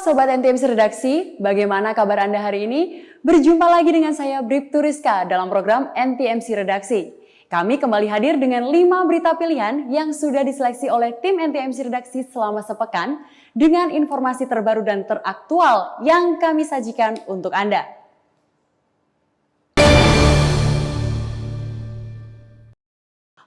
Sobat NTMC Redaksi, bagaimana kabar Anda hari ini? Berjumpa lagi dengan saya Bribtu Rizka dalam program NTMC Redaksi. Kami kembali hadir dengan 5 berita pilihan yang sudah diseleksi oleh tim NTMC Redaksi selama sepekan dengan informasi terbaru dan teraktual yang kami sajikan untuk Anda.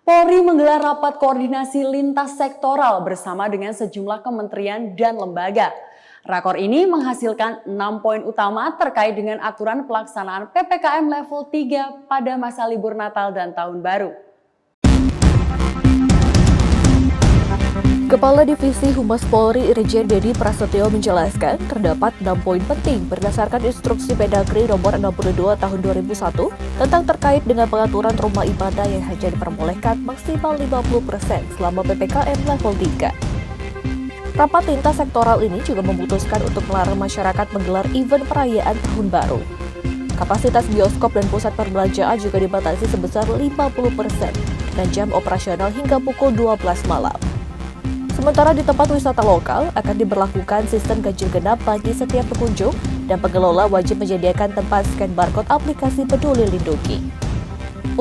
Polri menggelar rapat koordinasi lintas sektoral bersama dengan sejumlah kementerian dan lembaga. Rakor ini menghasilkan 6 poin utama terkait dengan aturan pelaksanaan PPKM level 3 pada masa libur Natal dan Tahun Baru. Kepala Divisi Humas Polri Irjen Dedi Prasetyo menjelaskan terdapat 6 poin penting berdasarkan instruksi Mendagri nomor 62 tahun 2001 tentang terkait dengan pengaturan rumah ibadah yang hanya diperbolehkan maksimal 50% selama PPKM level 3. Rapat lintas sektoral ini juga memutuskan untuk melarang masyarakat menggelar event perayaan Tahun Baru. Kapasitas bioskop dan pusat perbelanjaan juga dibatasi sebesar 50% dengan jam operasional hingga pukul 12 malam. Sementara di tempat wisata lokal akan diberlakukan sistem ganjil genap bagi setiap pengunjung dan pengelola wajib menyediakan tempat scan barcode aplikasi Peduli Lindungi.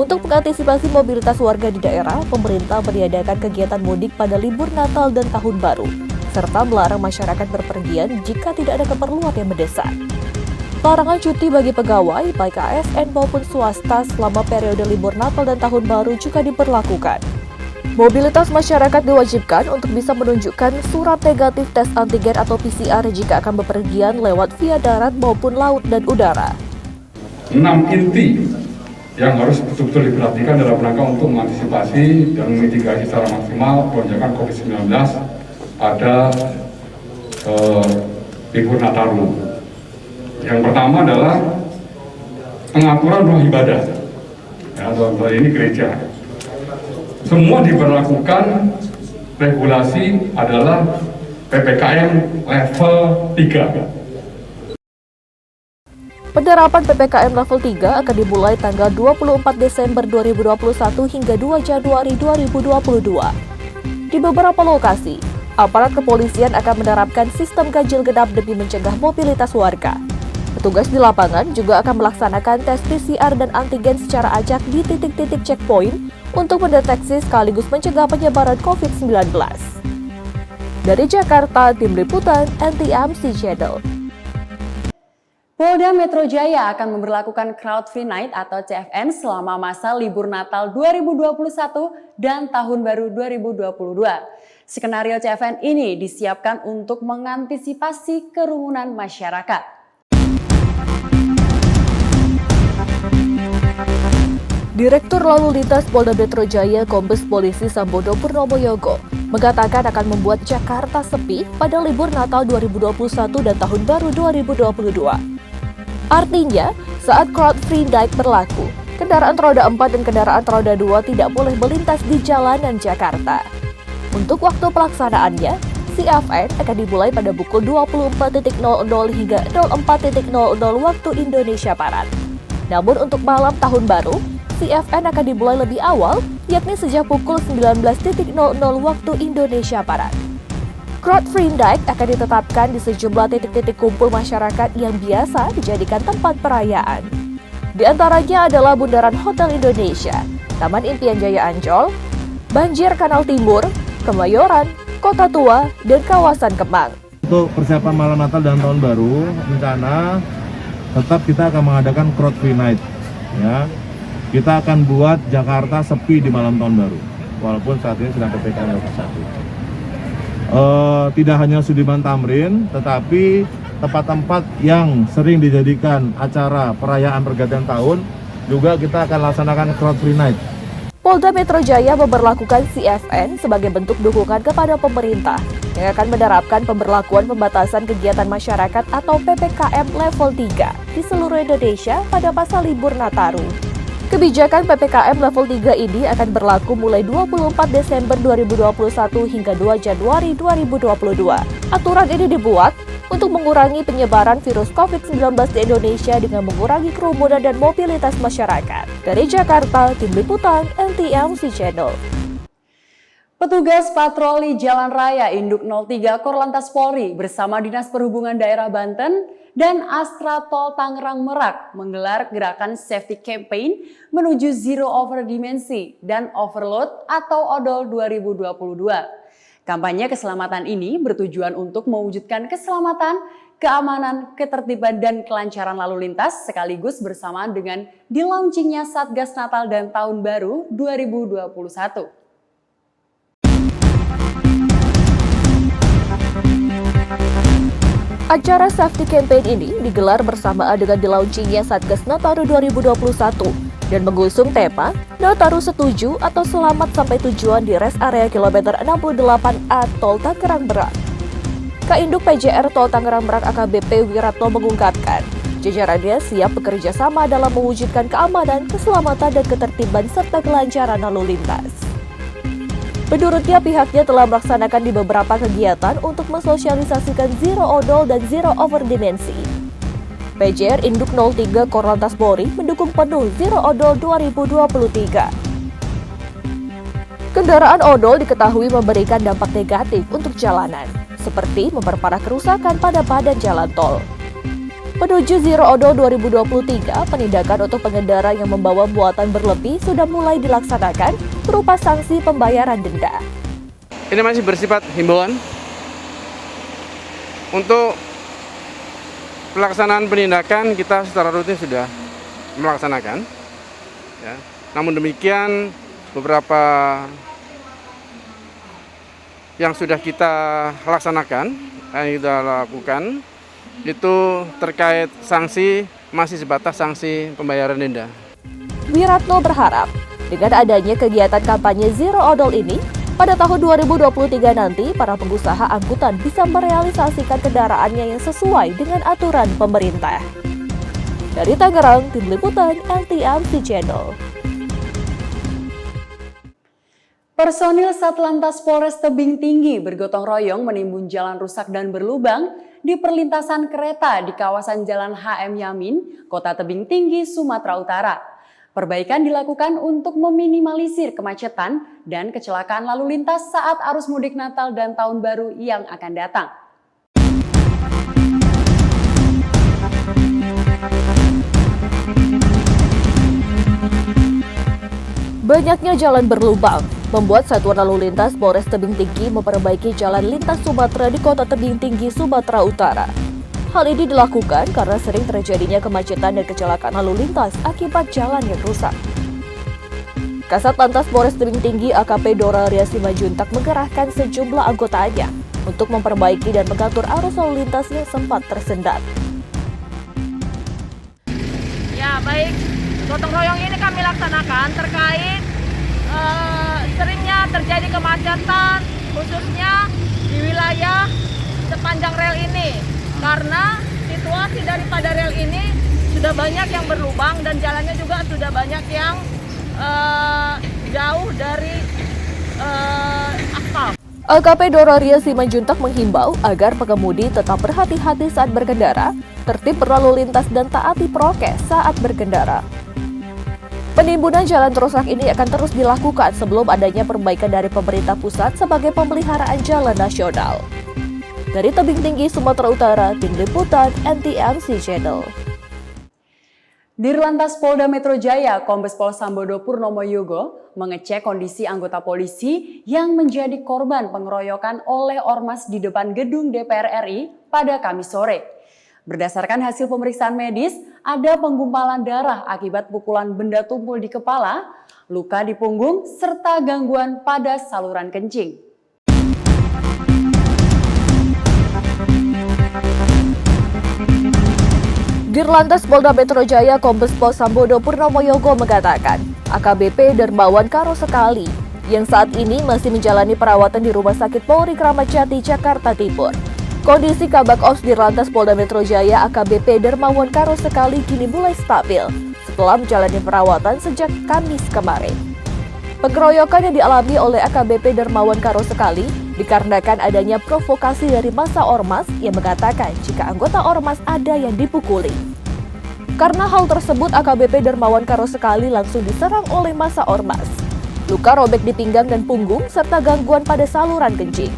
Untuk mengantisipasi mobilitas warga di daerah, pemerintah meniadakan kegiatan mudik pada libur Natal dan Tahun Baru, serta melarang masyarakat berpergian jika tidak ada keperluan yang mendesak. Larangan cuti bagi pegawai, baik ASN maupun swasta selama periode libur Natal dan Tahun Baru juga diberlakukan. Mobilitas masyarakat diwajibkan untuk bisa menunjukkan surat negatif tes antigen atau PCR jika akan bepergian lewat via darat maupun laut dan udara. 6 inti yang harus betul-betul diperhatikan dalam rangka untuk mengantisipasi dan memitigasi secara maksimal lonjakan COVID-19 pada libur Nataru. Yang pertama adalah pengaturan rumah ibadah. Ya, dalam hal ini gereja. Semua diberlakukan regulasi adalah PPKM level 3. Penerapan PPKM level 3 akan dimulai tanggal 24 Desember 2021 hingga 2 Januari 2022. Di beberapa lokasi, aparat kepolisian akan menerapkan sistem ganjil genap demi mencegah mobilitas warga. Petugas di lapangan juga akan melaksanakan tes PCR dan antigen secara acak di titik-titik checkpoint untuk mendeteksi sekaligus mencegah penyebaran COVID-19. Dari Jakarta, Tim Liputan NTMC Channel. Polda Metro Jaya akan memberlakukan Crowd Free Night atau CFN selama masa libur Natal 2021 dan Tahun Baru 2022. Skenario CFN ini disiapkan untuk mengantisipasi kerumunan masyarakat. Direktur Lalu Lintas Polda Metro Jaya Kombes Polisi Sambodo Purnomo Yogo mengatakan akan membuat Jakarta sepi pada libur Natal 2021 dan Tahun Baru 2022. Artinya, saat Crowd Free Night berlaku, kendaraan roda 4 dan kendaraan roda 2 tidak boleh melintas di jalanan Jakarta. Untuk waktu pelaksanaannya, CFN akan dimulai pada pukul 24.00 hingga 04.00 waktu Indonesia Barat. Namun untuk malam Tahun Baru, CFN akan dimulai lebih awal, yakni sejak pukul 19.00 waktu Indonesia Barat. Crowd Free Night akan ditetapkan di sejumlah titik-titik kumpul masyarakat yang biasa dijadikan tempat perayaan. Di antaranya adalah Bundaran Hotel Indonesia, Taman Impian Jaya Ancol, Banjir Kanal Timur, Kemayoran, Kota Tua, dan kawasan Kemang. Untuk persiapan malam Natal dan Tahun Baru, rencana tetap kita akan mengadakan Crowd Free Night. Ya, kita akan buat Jakarta sepi di malam Tahun Baru, walaupun saat ini sedang PPKM level 1. Tidak hanya Sudirman Tamrin, tetapi tempat-tempat yang sering dijadikan acara perayaan pergantian tahun juga kita akan laksanakan Crowd Free Night. Polda Metro Jaya memberlakukan CFN sebagai bentuk dukungan kepada pemerintah yang akan menerapkan pemberlakuan pembatasan kegiatan masyarakat atau PPKM level 3 di seluruh Indonesia pada masa libur Nataru. Kebijakan PPKM level 3 ini akan berlaku mulai 24 Desember 2021 hingga 2 Januari 2022. Aturan ini dibuat untuk mengurangi penyebaran virus COVID-19 di Indonesia dengan mengurangi kerumunan dan mobilitas masyarakat. Dari Jakarta, Tim Liputan NTMC Channel. Petugas patroli Jalan Raya Induk 03 Korlantas Polri bersama Dinas Perhubungan Daerah Banten dan Astra Tol Tangerang Merak menggelar gerakan safety campaign menuju zero over dimensi dan overload atau odol 2022. Kampanye keselamatan ini bertujuan untuk mewujudkan keselamatan, keamanan, ketertiban, dan kelancaran lalu lintas sekaligus bersamaan dengan di-launchingnya Satgas Natal dan Tahun Baru 2021. Acara safety campaign ini digelar bersamaan dengan di-launchingnya Satgas Nataru 2021 dan mengusung tema Nataru Setuju atau Selamat Sampai Tujuan di Rest Area Kilometer 68A Tol Tangerang Merak. Kainduk PJR Tol Tangerang Merak AKBP Wiratno mengungkapkan, jajarannya siap bekerja sama dalam mewujudkan keamanan, keselamatan, dan ketertiban serta kelancaran lalu lintas. Menurutnya, pihaknya telah melaksanakan di beberapa kegiatan untuk mensosialisasikan zero odol dan zero over dimensi. PJR Induk 03 Korlantas Polri mendukung penuh zero odol 2023. Kendaraan odol diketahui memberikan dampak negatif untuk jalanan, seperti memperparah kerusakan pada badan jalan tol. Menuju Zero Odol 2023, penindakan untuk pengendara yang membawa muatan berlebih sudah mulai dilaksanakan berupa sanksi pembayaran denda. Ini masih bersifat himbauan untuk pelaksanaan penindakan. Kita secara rutin sudah melaksanakan. Ya. Namun demikian, beberapa yang sudah kita laksanakan, yang kita lakukan, itu terkait sanksi masih sebatas sanksi pembayaran denda. Wiratno berharap dengan adanya kegiatan kampanye Zero Odol ini, pada tahun 2023 nanti para pengusaha angkutan bisa merealisasikan kendaraannya yang sesuai dengan aturan pemerintah. Dari Tangerang, Tim Liputan NTMC Channel. Personil Satlantas Polres Tebing Tinggi bergotong royong menimbun jalan rusak dan berlubang di perlintasan kereta di kawasan Jalan HM Yamin, Kota Tebing Tinggi, Sumatera Utara. Perbaikan dilakukan untuk meminimalisir kemacetan dan kecelakaan lalu lintas saat arus mudik Natal dan Tahun Baru yang akan datang. Banyaknya jalan berlubang membuat Satuan Lalu Lintas Polres Tebing Tinggi memperbaiki jalan lintas Sumatera di Kota Tebing Tinggi, Sumatera Utara. Hal ini dilakukan karena sering terjadinya kemacetan dan kecelakaan lalu lintas akibat jalan yang rusak. Kasat Lantas Polres Tebing Tinggi AKP Dora Ria Simanjuntak menggerahkan sejumlah anggotanya untuk memperbaiki dan mengatur arus lalu lintas yang sempat tersendat. Ya baik, gotong royong ini kami laksanakan terkait seringnya terjadi kemacetan khususnya di wilayah sepanjang rel ini karena situasi daripada rel ini sudah banyak yang berlubang dan jalannya juga sudah banyak yang jauh dari aspal. AKP Dora Ria Simanjuntak menghimbau agar pengemudi tetap berhati-hati saat berkendara, tertib berlalu lintas dan taati prokes saat berkendara. Penimbunan jalan rusak ini akan terus dilakukan sebelum adanya perbaikan dari pemerintah pusat sebagai pemeliharaan jalan nasional. Dari Tebing Tinggi, Sumatera Utara, Tim Liputan NTMC Channel. Dirlantas Polda Metro Jaya, Kombes Pol Sambodo Purnomo Yogo mengecek kondisi anggota polisi yang menjadi korban pengeroyokan oleh ormas di depan gedung DPR RI pada Kamis sore. Berdasarkan hasil pemeriksaan medis, ada penggumpalan darah akibat pukulan benda tumpul di kepala, luka di punggung, serta gangguan pada saluran kencing. Dirlantas Polda Metro Jaya Kombes Pol Sambodo Purnomo Yogo mengatakan, AKBP Dermawan Karo Sekali yang saat ini masih menjalani perawatan di Rumah Sakit Polri Kramat Jati, Jakarta Timur. Kondisi Kabak Ops Dirlantas Polda Metro Jaya AKBP Dermawan Karo Sekali kini mulai stabil setelah menjalani perawatan sejak Kamis kemarin. Pengeroyokan yang dialami oleh AKBP Dermawan Karo Sekali dikarenakan adanya provokasi dari massa ormas yang mengatakan jika anggota ormas ada yang dipukuli. Karena hal tersebut, AKBP Dermawan Karo Sekali langsung diserang oleh massa ormas. luka robek di pinggang dan punggung, serta gangguan pada saluran kencing.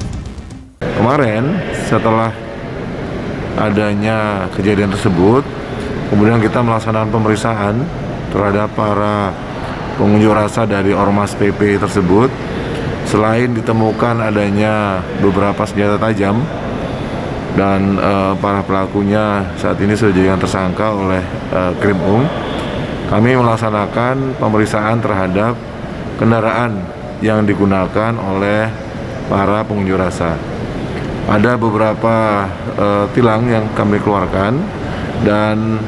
Kemarin setelah adanya kejadian tersebut, kemudian kita melaksanakan pemeriksaan terhadap para pengunjuk rasa dari Ormas PP tersebut. Selain ditemukan adanya beberapa senjata tajam dan para pelakunya saat ini sudah dijadikan tersangka oleh Krimum, kami melaksanakan pemeriksaan terhadap kendaraan yang digunakan oleh para pengunjuk rasa. Ada beberapa tilang yang kami keluarkan dan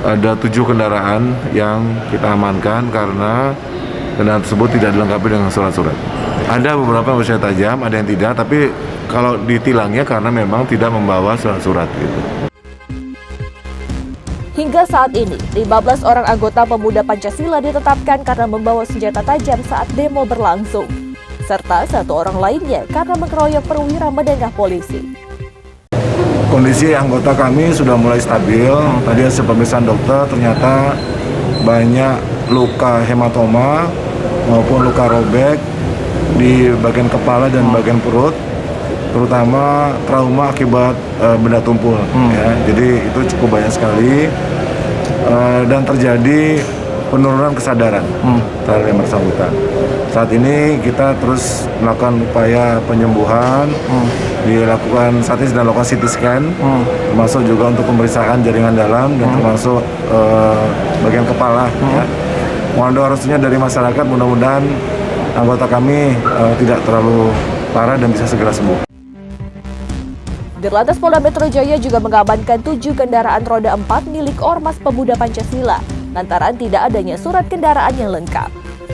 ada 7 kendaraan yang kita amankan karena kendaraan tersebut tidak dilengkapi dengan surat-surat. Ada beberapa yang bersenjata tajam, ada yang tidak, tapi kalau ditilangnya karena memang tidak membawa surat-surat gitu. Hingga saat ini, 15 orang anggota pemuda Pancasila ditetapkan karena membawa senjata tajam saat demo berlangsung, serta 1 orang lainnya karena mengeroyok perwira menengah polisi. Kondisi anggota kami sudah mulai stabil. Tadi hasil pemeriksaan dokter ternyata banyak luka hematoma maupun luka robek di bagian kepala dan bagian perut, terutama trauma akibat benda tumpul. Ya, jadi itu cukup banyak sekali dan terjadi penurunan kesadaran terhadap yang bersangkutan. Saat ini kita terus melakukan upaya penyembuhan, dilakukan saat ini sedang melakukan CT scan, termasuk juga untuk pemeriksaan jaringan dalam dan termasuk bagian kepala. Ya. Mohon doa restunya dari masyarakat, mudah-mudahan anggota kami tidak terlalu parah dan bisa segera sembuh. Dirlantas Polda Metro Jaya juga mengamankan 7 kendaraan roda 4 milik Ormas Pemuda Pancasila lantaran tidak adanya surat kendaraan yang lengkap.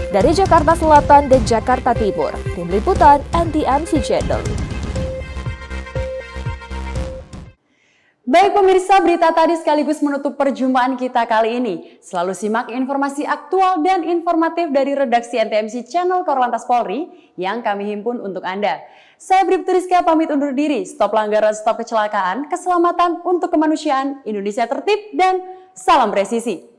Dari Jakarta Selatan dan Jakarta Timur, Tim Liputan NTMC Channel. Baik pemirsa, berita tadi sekaligus menutup perjumpaan kita kali ini. Selalu simak informasi aktual dan informatif dari redaksi NTMC Channel Korlantas Polri yang kami himpun untuk Anda. Saya Bribtu Rizka pamit undur diri. Stop pelanggaran, stop kecelakaan, keselamatan untuk kemanusiaan, Indonesia tertib, dan salam presisi.